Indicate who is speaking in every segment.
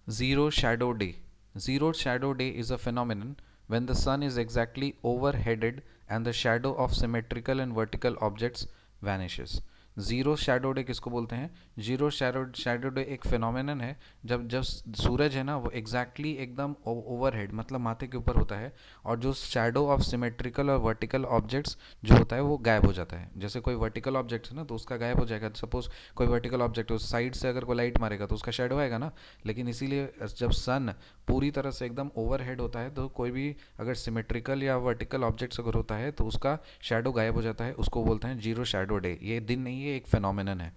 Speaker 1: Zero shadow day. Zero shadow day is a phenomenon when the sun is exactly overheaded and the shadow of symmetrical and vertical objects vanishes. Zero shadow day किसको बोलते हैं? Zero shadow day एक phenomenon है जब जब सूरज है ना वो एग्जैक्टली एकदम ओवरहेड मतलब माथे के ऊपर होता है और जो शैडो ऑफ सिमेट्रिकल और वर्टिकल ऑब्जेक्ट्स जो होता है वो गायब हो जाता है. जैसे कोई वर्टिकल ऑब्जेक्ट है ना तो उसका गायब हो जाएगा. सपोज कोई वर्टिकल ऑब्जेक्ट उस साइड से अगर कोई लाइट मारेगा तो उसका शेडो आएगा ना. लेकिन इसीलिए जब सन पूरी तरह से एकदम ओवरहेड होता है तो कोई भी अगर सिमेट्रिकल या वर्टिकल ऑब्जेक्ट्स अगर होता है तो उसका शेडो गायब हो जाता है. उसको बोलते हैं जीरो शेडो डे. ये दिन नहीं, ये एक फेनोमेनन है.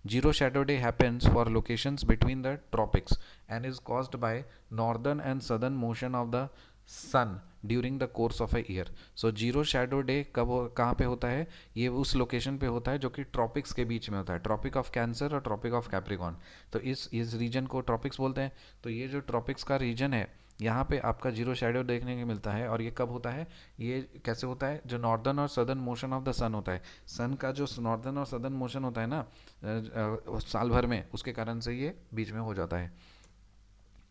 Speaker 1: Zero shadow day happens for locations between the tropics and is caused by northern and southern motion of the sun during the course of a year. So zero shadow day कब कहाँ पे होता है? ये उस location पे होता है जो कि ट्रॉपिक्स के बीच में होता है, ट्रॉपिक ऑफ कैंसर और ट्रॉपिक ऑफ कैप्रिकॉन. तो इस रीजन को ट्रॉपिक्स बोलते हैं. तो ये जो ट्रॉपिक्स का रीजन है यहाँ पे आपका जीरो शेडो देखने को मिलता है. और ये कब होता है? ये कैसे होता है? जो नॉर्दर्न और सदर्न मोशन ऑफ द सन होता है, सन का जो नॉर्दर्न और सदर्न मोशन होता है ना साल भर में, उसके कारण से ये बीच में हो जाता है.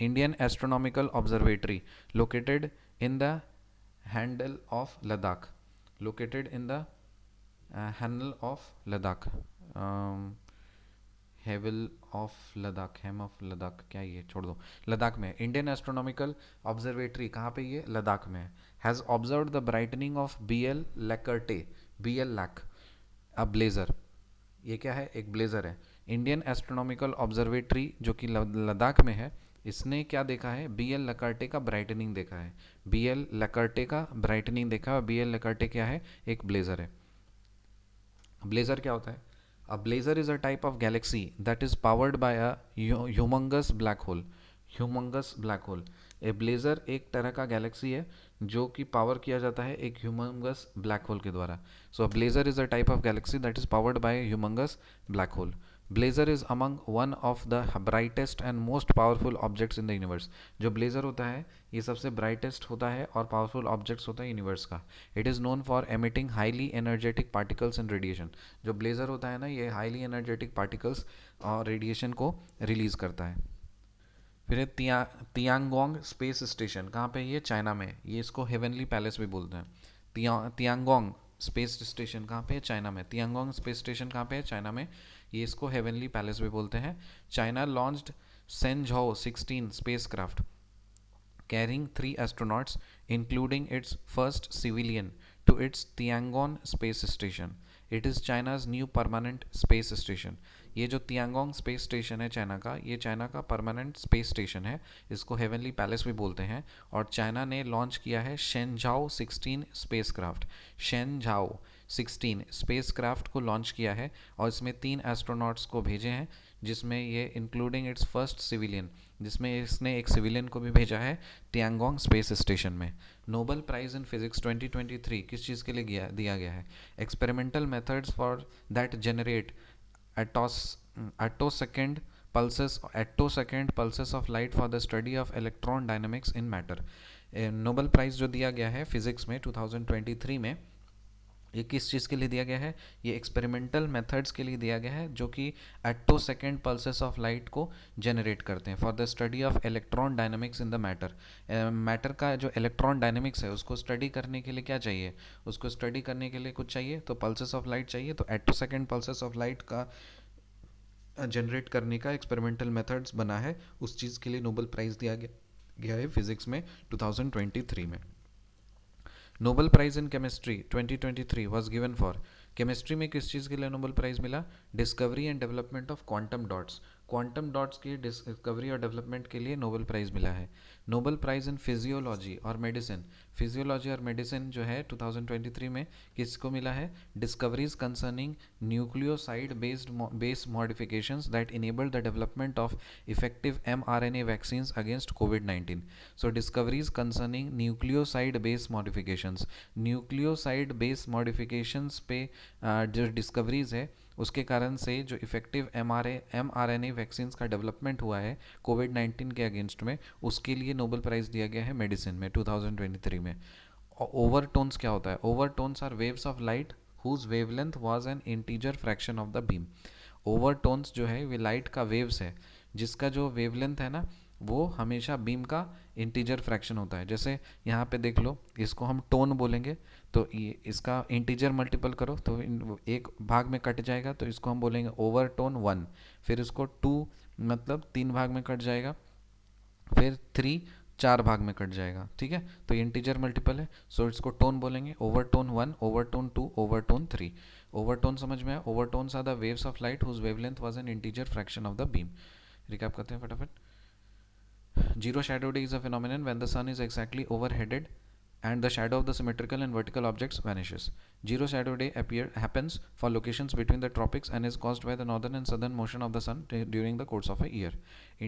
Speaker 1: Indian astronomical observatory located in the handle of Ladakh. Located in the handle of Ladakh. Hanle of Ladakh, हेम ऑफ लद्दाख, क्या ये छोड़ दो. लद्दाख में इंडियन एस्ट्रोनॉमिकल ऑब्जर्वेटरी कहाँ पे? ये लद्दाख में has observe the brightening of B L Lacertae, B L Lac, a blazar. ये क्या है? एक ब्लेजर है. इंडियन एस्ट्रोनॉमिकल ऑब्जर्वेटरी जो कि लद्दाख में है, इसने क्या देखा है? बी एल लकार्टे का ब्राइटनिंग देखा है. बी एल लकार्टे का ब्राइटनिंग देखा है. बी एल लकार्टे क्या है? एक ब्लेजर है. ब्लेजर क्या होता है? A blazar is a type of galaxy that is powered by a humongous black hole. Humongous black hole. A blazar एक तरह का गैलेक्सी है जो कि पावर किया जाता है एक ह्यूमंगस ब्लैक होल के द्वारा. So a blazar is a type of galaxy that is powered by humongous black hole. Blazar is among one of the brightest and most powerful objects in the universe. जो blazar होता है ये सबसे brightest होता है और powerful objects होता है यूनिवर्स का. It is known for emitting highly energetic particles and radiation. जो ब्लेजर होता है ना ये हाईली एनर्जेटिक पार्टिकल्स और रेडिएशन को रिलीज करता है. फिर है तियांगोंग स्पेस स्टेशन. कहाँ पे? ये चाइना में. ये इसको हेवनली पैलेस भी बोलते हैं. तियांगोंग स्पेस स्टेशन कहाँ पे है? चाइना में. तियांगोंग स्पेस स्टेशन कहाँ पे है? चाइना में. ये इसको हेवनली पैलेस भी बोलते हैं. China launched Shenzhou 16 spacecraft carrying 3 astronauts, including its first civilian, to its Tiangong space station. It is China's new permanent space station. ये जो तियांगोंग स्पेस स्टेशन है चाइना का, ये चाइना का परमानेंट स्पेस स्टेशन है. इसको heavenly palace भी बोलते हैं. और चाइना ने लॉन्च किया है शेनझाओ 16 स्पेस क्राफ्ट. शेनझाओ 16 स्पेस क्राफ्ट को लॉन्च किया है और इसमें 3 एस्ट्रोनॉट्स को भेजे हैं, जिसमें ये इंक्लूडिंग इट्स फर्स्ट सिविलियन, जिसमें इसने एक सिविलियन को भी भेजा है तियांगोंग स्पेस स्टेशन में. नोबेल प्राइज़ इन फिजिक्स 2023 किस चीज़ के लिए दिया गया है? Experimental methods for that generate attosecond pulses of light for the study of electron dynamics in matter. Nobel prize जो दिया गया है फिजिक्स में 2023 में, ये किस चीज़ के लिए दिया गया है? ये एक्सपेरिमेंटल मेथड्स के लिए दिया गया है जो कि एटोसेकेंड पल्सेस ऑफ लाइट को जनरेट करते हैं for the study of electron dynamics in the matter. Matter का जो इलेक्ट्रॉन डायनेमिक्स है उसको स्टडी करने के लिए क्या चाहिए? उसको स्टडी करने के लिए कुछ चाहिए, तो पल्सेस ऑफ लाइट चाहिए. तो एटोसेकेंड पल्सेस ऑफ लाइट का जनरेट करने का एक्सपेरिमेंटल मेथड्स बना है, उस चीज़ के लिए नोबेल प्राइज़ दिया गया है फिजिक्स में 2023 में. Nobel prize in chemistry 2023 was given for. Chemistry में किस चीज़ के लिए नोबेल प्राइज़ मिला? Discovery and development of quantum dots. Quantum dots की डिस्कवरी और डेवलपमेंट के लिए नोबेल प्राइज़ मिला है. नोबेल प्राइज़ इन फिजियोलॉजी और मेडिसिन. फिजियोलॉजी और मेडिसिन जो है 2023 में किसको मिला है? Discoveries concerning nucleoside based modifications that enabled the development of effective mRNA vaccines against covid. So discoveries concerning nucleoside based modifications. Nucleoside based modifications पे जो डिस्कवरीज है उसके कारण से जो इफेक्टिव mRNA वैक्सीन्स का डेवलपमेंट हुआ है कोविड-19 के अगेंस्ट में, उसके लिए नोबेल प्राइज़ दिया गया है मेडिसिन में 2023 में. ओवरटोन्स क्या होता है? Overtones are waves of light whose wavelength was an integer fraction of the beam. Overtones जो है वे लाइट का वेव्स है जिसका जो वेवलेंथ है ना वो हमेशा बीम का इंटीजर फ्रैक्शन होता है। जैसे यहाँ पे देख लो, इसको हम टोन बोलेंगे, तो ये इसका इंटीजर मल्टीपल करो तो एक भाग में कट जाएगा, तो इसको हम बोलेंगे ओवर टोन 1। फिर इसको 2 मतलब 3 भाग में कट जाएगा, फिर 3 4 भाग में कट जाएगा, ठीक है। तो ये इंटीजर मल्टीपल है, सो इसको टोन बोलेंगे। Overtone 1, overtone 2, overtone 3। Overtone समझ में आया? Overtones are the waves of light whose wavelength was an integer fraction of the beam. Recap करते हैं फटाफट। Zero shadow day is a phenomenon when the sun is exactly overheaded and the shadow of the symmetrical and vertical objects vanishes. Zero shadow day happens for locations between the tropics and is caused by the northern and southern motion of the sun during the course of a year.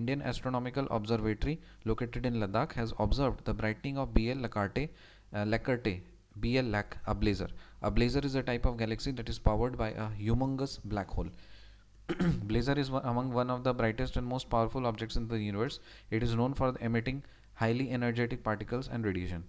Speaker 1: Indian Astronomical Observatory located in Ladakh has observed the brightening of Lacarte, BL Lac, a blazar. A blazar is a type of galaxy that is powered by a humongous black hole. Blazar is among one of the brightest and most powerful objects in the universe. It is known for emitting highly energetic particles and radiation.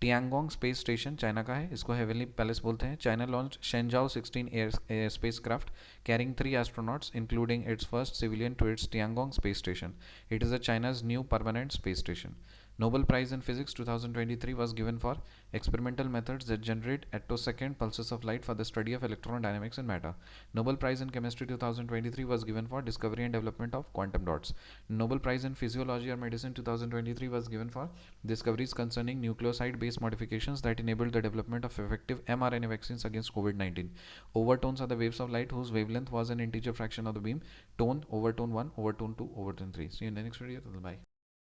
Speaker 1: Tiangong space station China का है, इसको heavenly palace बोलते हैं। China launch Shenzhou 16 air spacecraft carrying 3 astronauts including its first civilian to its Tiangong space station. It is a China's new permanent space station. Nobel Prize in Physics 2023 was given for experimental methods that generate attosecond pulses of light for the study of electron dynamics and matter. Nobel Prize in Chemistry 2023 was given for discovery and development of quantum dots. Nobel Prize in Physiology or Medicine 2023 was given for discoveries concerning nucleoside-based modifications that enabled the development of effective mRNA vaccines against COVID-19. Overtones are the waves of light whose wavelength was an integer fraction of the beam. Tone, overtone 1, overtone 2, overtone 3. See you in the next video. Bye.